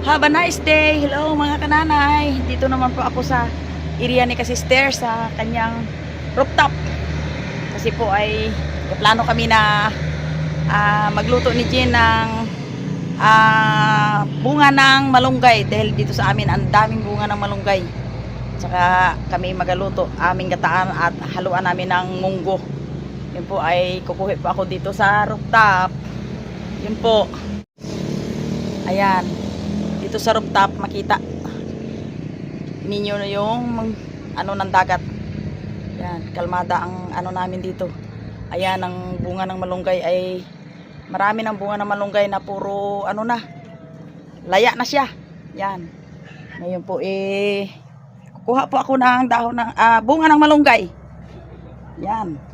Have a nice day. Hello mga kananay. Dito naman po ako sa area ni Kasister sa kanyang rooftop. Kasi po ay plano kami na magluto ni Jen ng bunga ng malunggay. Dahil dito sa amin ang daming bunga ng malunggay. Tsaka kami magaluto aming gataan at haluan namin ng munggo. Yun po ay kukuha po ako dito sa rooftop. Yun po. Ayan. Dito sa rooftop makita ninyo yung ano ng dagat. Yan, kalmada ang ano namin dito. Ayan, ang bunga ng malunggay ay marami ng bunga ng malunggay na puro ano na. Laya na siya. Yan. Ngayon po kukuha po ako ng dahon ng bunga ng malunggay. Yan.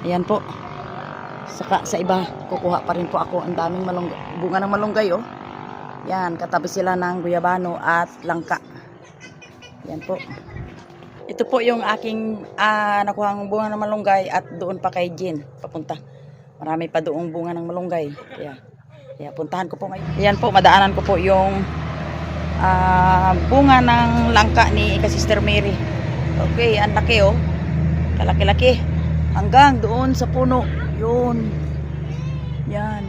Ayan po. Saka sa iba, kukuha pa rin po ako. Ang daming bunga ng malunggay, oh. Yan, katabi sila ng guyabano at langka. Yan po. Ito po yung aking nakuhang bunga ng malunggay at doon pa kay Jen papunta. Marami pa doong bunga ng malunggay. Kaya puntahan ko po ngayon. Ayan po, madaanan ko po yung bunga ng langka ni Sister Mary. Okay, ang laki, oh. Kalaki-laki. Hanggang doon sa puno. Yun. Yan.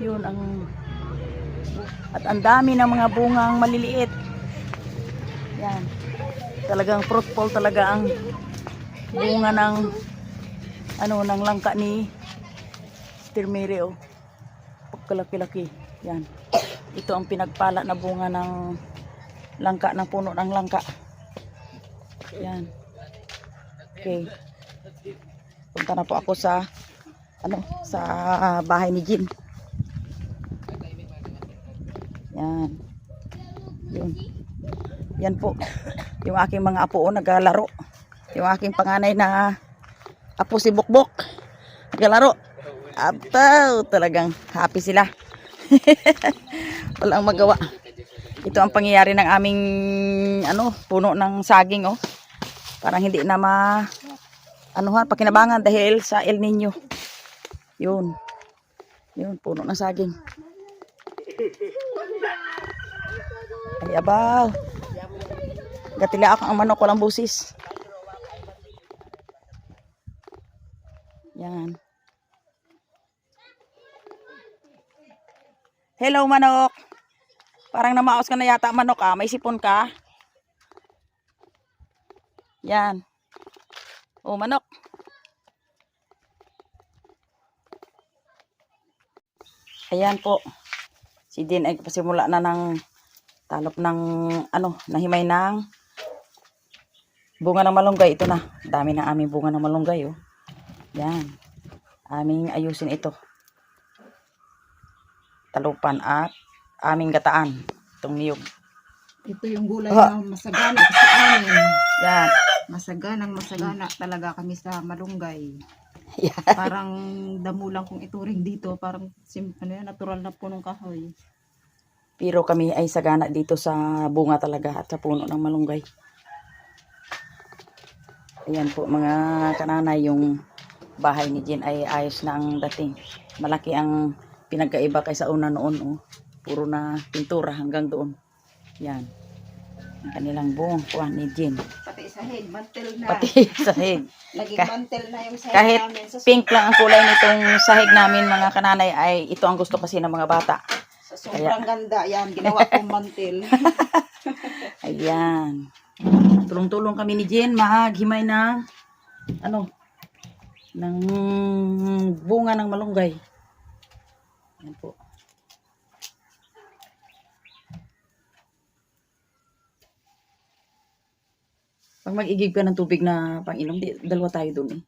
Yun ang at ang dami ng mga bungang maliliit. Yan. Talagang fruitful talaga ang bunga ng ng langka ni Sister Mary, oh. Pagkalaki-laki. Yan. Ito ang pinagpala na bunga ng langka, ng puno ng langka. Yan. Okay. Punta na po ako sa sa bahay ni Jen. Yan. Yun. Yan po. Yung aking mga apo naglalaro. Yung aking panganay na apo si Bukbok. Naglalaro. Apaw, talagang happy sila. Walang magawa. Ito ang pangyayari ng aming puno ng saging, oh. Parang hindi na pakinabangan dahil sa El Nino. Yun. Yun, puno ng saging. Ay, abaw. Gatila ako ang manok, walang busis. Yan. Hello, manok. Parang namaos ka na yata, manok, ah. May sipon ka. Yan. Oh, manok. Ayan po. Si Din ay pasimula na ng talop ng nahimay ng bunga ng malunggay. Ito na. Dami na aming bunga ng malunggay, oh. Yan. Aming ayusin ito. Talupan at aming gataan. Itong niyog. Ito yung gulay na masagana sa amin. Yan. Masagana talaga kami sa malunggay. Yan. Parang damo lang kung ituring dito. Parang natural na punong kahoy. Pero kami ay sagana dito sa bunga talaga at sa puno ng malunggay. Ayan po mga kananay, yung bahay ni Jen ay ayos na ang dating. Malaki ang pinagkaiba kaysa una noon, oh. Puro na pintura hanggang doon. Yan. Ang kanilang buong ni Jen. Pati sahig, mantel na. Pati sahig. Naging mantel na yung sahig Kahit namin. pink lang ang kulay nitong sahig namin mga kananay, ay ito ang gusto kasi ng mga bata. Sa sobrang ganda. Yan, ginawa kong mantel. Ayan. Tulong-tulong kami ni Jen maghimay ng ng bunga ng malunggay. Ayan po. Pag mag-igib ka ng tubig na pang-inom, dalawa tayo doon, eh.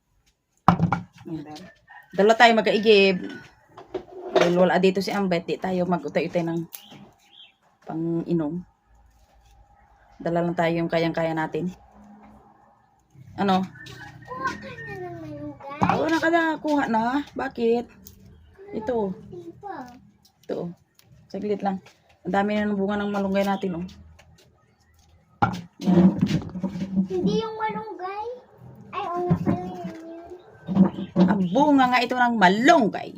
Ayan. Dalawa tayo mag-igib. Dahil wala dito si Ambet, di tayo mag-utay-utay ng pang-inom. Dala lang tayo yung kayang-kaya natin. Ano? Kuha ka na ng malunggay. Oo, nakadakuha na. Bakit? Ito. Hindi pa. Ito. Saglit lang. Ang dami na ng bunga ng malunggay natin, oh. Yan. Hindi yung malunggay. Ay, oo nga pala yun. Ang bunga nga ito ng malunggay.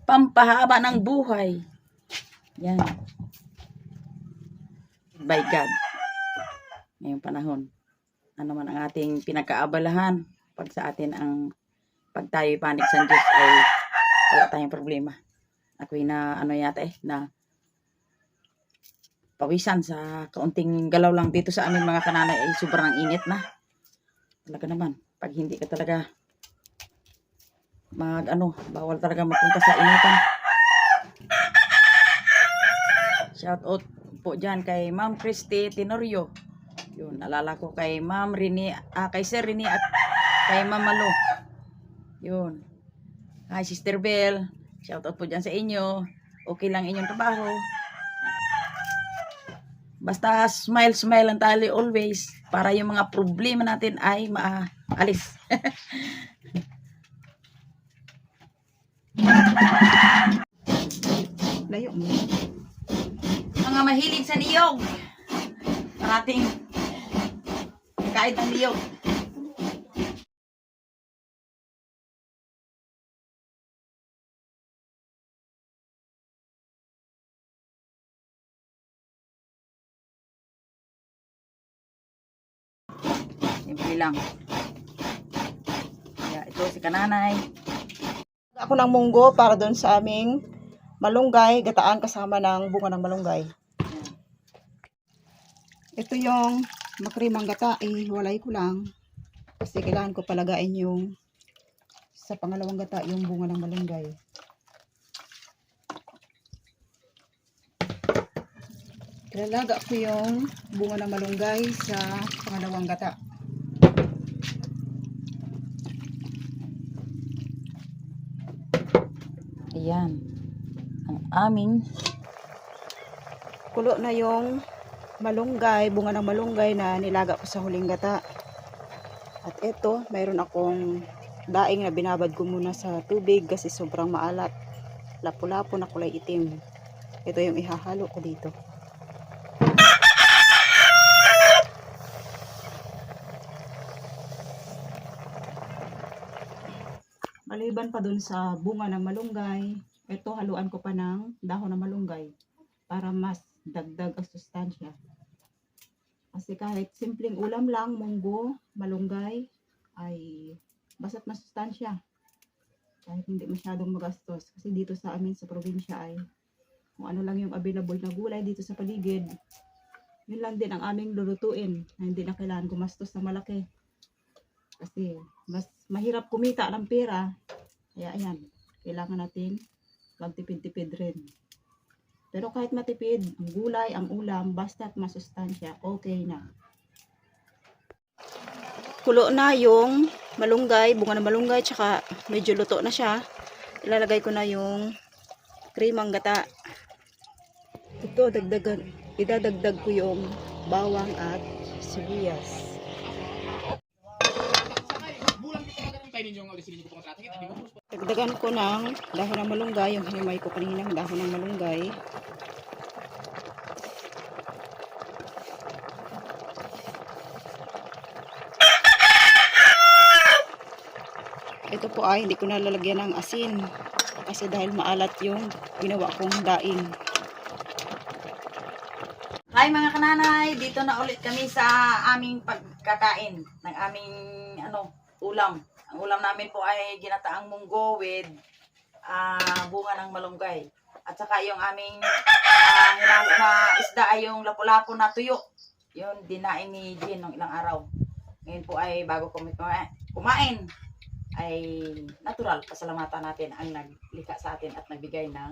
Pampahaba ng buhay. Yan. By God. Ngayong panahon. Ano man ang ating pinagkaabalahan. Pag sa atin pag tayo panik sa Diyos ay wala tayong problema. Ako'y na na pawisan sa kaunting galaw lang dito sa amin mga kananay ay sobrang init na. Talaga naman. Pag hindi ka talaga bawal talaga magpunta sa initan. Shout out po dyan kay Ma'am Christy Tenorio. Yun, nalala ko kay Ma'am Rini, kay Sir Rini at kay Ma'am Malu. Yun. Hi Sister Bell. Shout out po dyan sa inyo. Okay lang inyong trabaho. Basta smile lang tayo always para yung mga problema natin ay maalis. Layo mo. Mga mahilig sa niyog. Parating kahit ng niyog. Simple lang. Kaya ito si kananay. Ako ng munggo para doon sa aming malunggay, gataan kasama ng bunga ng malunggay. Ito yung makrimang gata, hiwalay ko lang. Kasi kailangan ko palagain yung sa pangalawang gata, yung bunga ng malunggay. Ilalaga ko yung bunga ng malunggay sa pangalawang gata. Ayan. Ang aming Kulo na yung malunggay, bunga ng malunggay na nilaga ko sa huling gata. At ito, mayroon akong daing na binabad ko muna sa tubig kasi sobrang maalat. Lapu-lapu na kulay itim. Ito yung ihahalo ko dito. Maliban pa dun sa bunga ng malunggay, ito haluan ko pa ng dahon ng malunggay para mas dagdag ang sustansya. Kasi kahit simpleng ulam lang, munggo, malunggay, ay basta't masustansya. Kahit hindi masyadong magastos. Kasi dito sa amin sa probinsya ay kung ano lang yung available na gulay dito sa paligid, yun lang din ang aming lulutuin. Na hindi na kailangan gumastos na malaki. Kasi mas mahirap kumita ng pera. Kaya ayan, kailangan natin magtipid-tipid rin. Pero kahit matipid, ang gulay, ang ulam, basta't masustansya, okay na. Kulo na yung malunggay, bunga ng malunggay, tsaka medyo luto na siya. Ilalagay ko na yung krimang gata. Ito, idadagdag ko yung bawang at sibuyas. Dagdagan ko ng dahon ng malunggay, yung hinimay ko kanina ng dahon ng malunggay. Ito po ay hindi ko nalalagyan ng asin kasi dahil maalat yung ginawa kong daing. Hi mga kananay, dito na ulit kami sa aming pagkakain ng aming ulam. Ang ulam namin po ay ginataang munggo with bunga ng malunggay. At saka yung aming hinalo na isda ay yung lapu-lapu na tuyo. Yun, dinain ni Jean ng ilang araw. Ngayon po ay bago kami kumain, ay natural, pasalamatan natin ang naglikha sa atin at nagbigay ng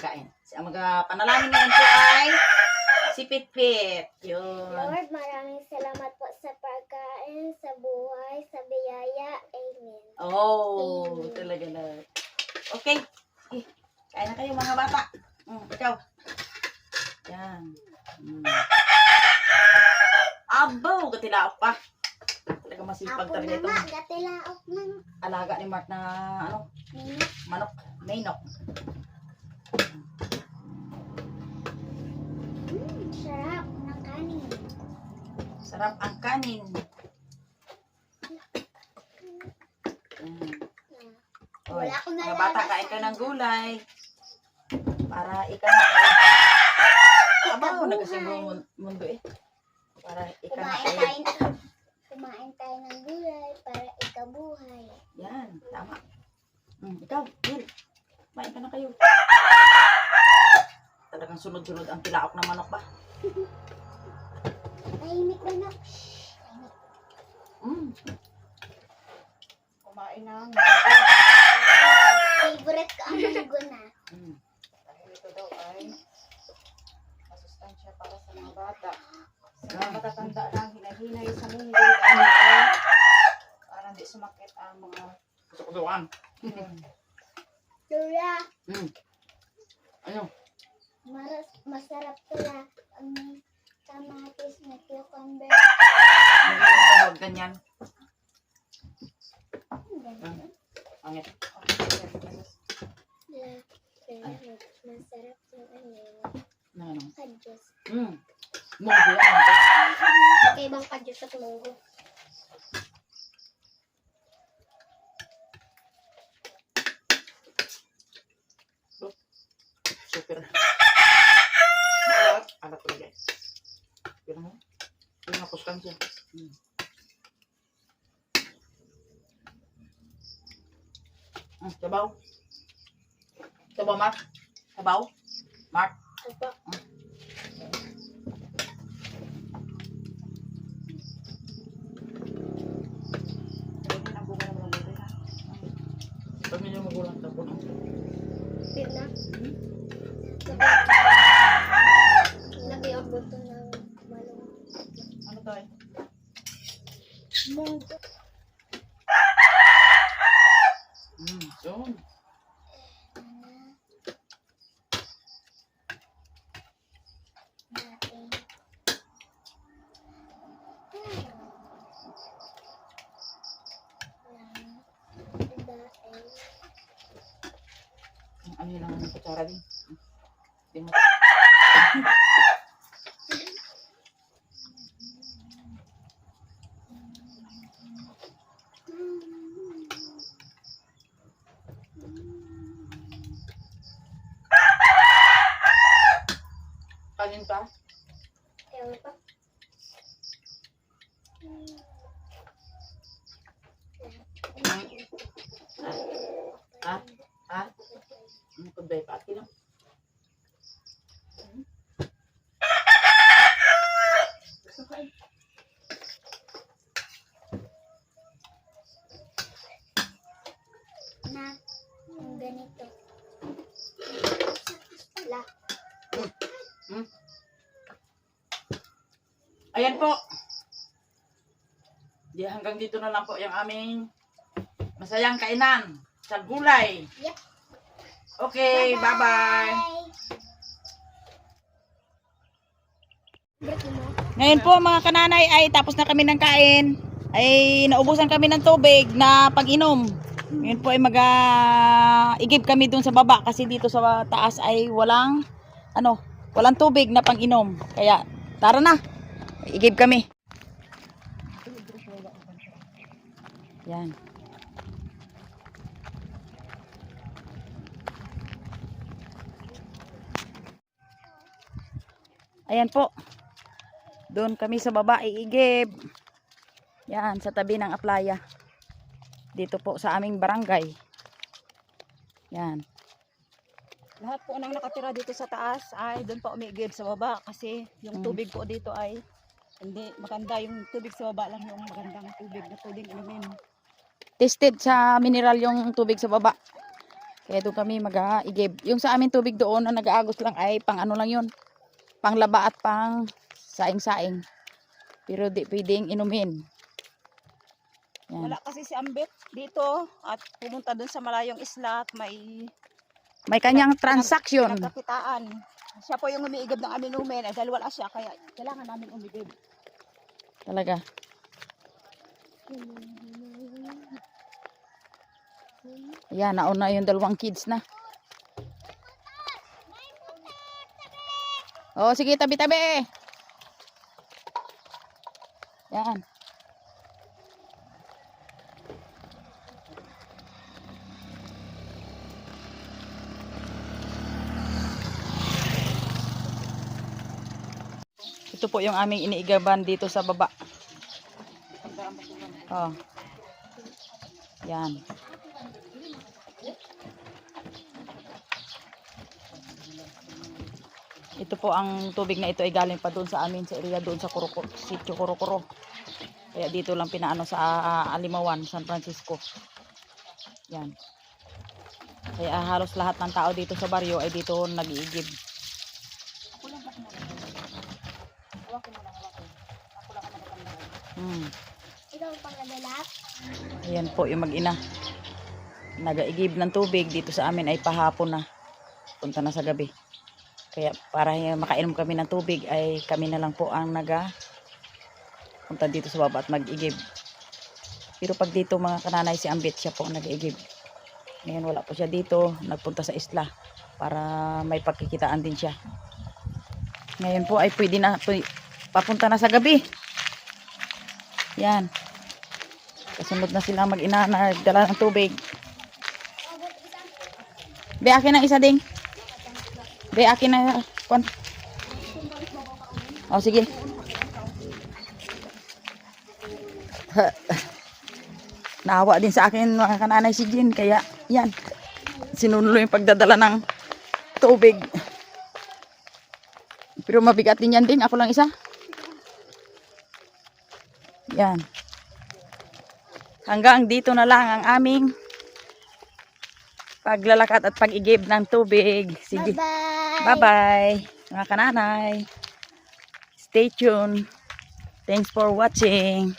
kain. Ang mga panalangin ngayon po ay si Pitpit. Yun. Lord, maraming salamat po sa pagkain, sa buhay, sa biyaya. Amen. Oh, talaga na. Okay. Okay. Kain na kayo mga bata. Ikaw. Yan. Abaw, katilaok pa. Talaga masipag Ako talaga na itong nga, gatilaok ng alaga ni Mark na ano, minute. manok, maynok. Sarap ng kanin. Sarap ang kanin. Oy, Wala akong mga bata, nalalasan. kain ka ng gulay. Para ika na ay... Abaw, nagkasimbong mundo eh. Para ika na ay... Kumain tayo ng gulay para ikabuhay. Yan, tama. Ikaw, Will. Kumain ka na kayo. Talagang sunod-sunod ang tilaok na manok ba? Tahimik ba na? Kumain ng Favorite ko ang munggo na. dahil ito daw ay masustansya para sa mga bata. Sa mga matatanda lang, hinahinay sa munggo dahil para hindi sumakit ang mga Kusukusukan. Lula, Ano? masarap pala ang may kamatis na cucumber. Huwag ganyan. Angit. Masarap yung Na ano? kadyos. Munggo yan. Kaibang kadyos at munggo. Super. Alat ko guys. Pero mo? Yung napuskan siya. Sabaw. Sabaw, Mark. Sabaw. Mark. Opo. Ganyan ang bunga ng malunggay ha. Pag medyo magulang tapon. Pit na. Lagi ang buto ng malong. Ano to eh? Munggo. Yun. Natin. Ano yun ang kutsara din? Di mo. Kanin pa? Ewan pa. Ha? Ha? Kubay pa. Atin lang. Gusto ko eh. Na yung ganito. La. Ayan po. Di hanggang dito na lang po yung aming masayang kainan sa gulay. Yep. Okay, bye-bye. Break mo. Ngayon po mga kananay ay tapos na kami ng kain. Ay naubusan kami ng tubig na pag-inom. Ngayon po ay igib kami dun sa baba kasi dito sa taas ay walang tubig na pang-inom. Kaya tara na. Igib kami. Yan. Ayan po. Doon kami sa baba iigib. Yan, sa tabi ng aplaya. Dito po sa aming barangay. Yan. Lahat po nang nakatira dito sa taas ay doon pa umigib sa baba kasi yung tubig po dito ay hindi maganda. Yung tubig sa baba lang yung magandang tubig na pwedeng inumin. Tested sa mineral yung tubig sa baba. Kaya doon kami mag-igib. Yung sa aming tubig doon na nag-aagos lang ay pang ano lang yun. Pang laba at pang saing-saing. Pero di pwedeng inumin. Yan. Wala kasi si Ambet dito at pumunta dun sa malayong isla at May kanyang transaction. nagkakitaan. Siya po yung umiigib ng aminumen dahil wala siya kaya kailangan namin umigib. Talaga. Yan, nauna yung 2 kids na. Oh, sige, tabi-tabi. Yan. Ito po yung aming iniigaban dito sa baba. Oh. Yan. Ito po ang tubig na ito ay galing pa doon sa amin sa area doon sa Sitio Kurokoro. Kaya dito lang pinaano sa Alimawan, San Francisco. Yan. Kaya halos lahat ng tao dito sa baryo ay dito nag-iigib. Ikaw pang nagalap? Ayan po yung mag-ina. Nag-iigib ng tubig dito sa amin ay pahapon na. Punta na sa gabi. Kaya para makainom kami ng tubig ay kami na lang po ang punta dito sa baba at mag-igib. Pero pag dito mga kananay si Ambit siya po ang nag-igib. Ngayon wala po siya dito. Nagpunta sa isla para may pagkikitaan din siya. Ngayon po ay pwede na papunta na sa gabi. Yan. Kasunod na sila mag-ina na nagdala ng tubig. Be, akin ang isa ding. Be, akin na. O, sige. Naawa din sa akin mga kananay si Jean. Kaya, yan. Sinunulo yung pagdadala ng tubig. Pero mabigat din yan din. Ako lang isa. Yan. Hanggang dito na lang ang aming paglalakad at pag-igib ng tubig. Sige. Bye-bye! Bye-bye, mga kananay. Stay tuned. Thanks for watching.